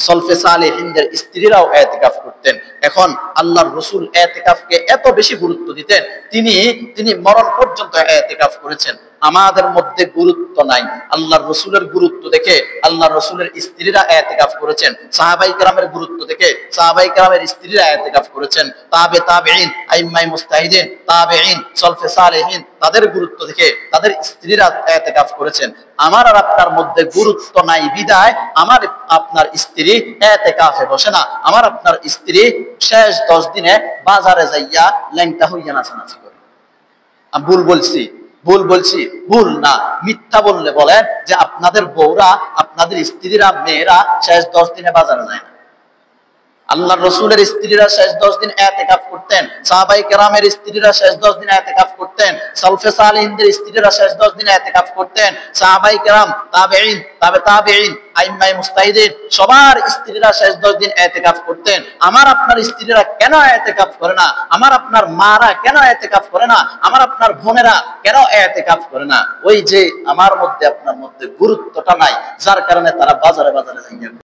সলফে সালেহিনদের স্ত্রীরাও ইতিকাফ করতেন। এখন আল্লাহর রাসূল ইতিকাফকে এত বেশি গুরুত্ব দিতেন, তিনি মরণ পর্যন্ত ইতিকাফ করেছেন। আমাদের মধ্যে গুরুত্ব নাই, আল্লাহর রাসূলের গুরুত্ব দেখে আল্লাহর রাসূলের স্ত্রীরা ইতিকাফ করেছেন, সাহাবায়ে কেরামের গুরুত্ব দেখে সাহাবায়ে কেরামের স্ত্রীরা ইতিকাফ করেছেন, তাবেঈন, আইম্মায়ে মুজতাহিদিন, তাবেঈন, সলফে সালেহিন তাদের গুরুত্ব দেখে তাদের স্ত্রীরা ইতিকাফ করেছেন। আমার আর আপনার মধ্যে গুরুত্ব নাই বিদায় আমার আপনার স্ত্রী ইতিকাফে বসে না, আমার আপনার স্ত্রী শেষ 10 দিনে বাজারে যাইয়া ল্যাংটা হইয়া নাচানাচি করে। আমি ভুল বলছি, ভুল না, মিথ্যা বললে বলেন যে আপনাদের বউরা, আপনাদের স্ত্রীরা, মেয়েরা শেষ 10 দিনে বাজারে যায় না। আল্লাহর রাসূলের স্ত্রীরা শেষ 10 দিন ইতিকাফ করতেন, সাহাবায়ে কেরামের স্ত্রীরা শেষ 10 দিন ইতিকাফ করতেন, সলফে সালেহিনদের স্ত্রীরা শেষ 10 দিন ইতিকাফ করতেন, সাহাবায়ে কেরাম, তাবেঈন, তাবেঈন, আইম্মায়ে মুজতাহিদিন সবার স্ত্রীরা শেষ 10 দিন ইতিকাফ করতেন। আমার আপনার স্ত্রীরা কেন ইতিকাফ করে না? আমার আপনার মারা কেন ইতিকাফ করে না? আমার আপনার বোনেরা কেন ইতিকাফ করে না? ওই যে আমার মধ্যে আপনার মধ্যে গুরুত্বটা নাই, যার কারণে তারা বাজারে যায়।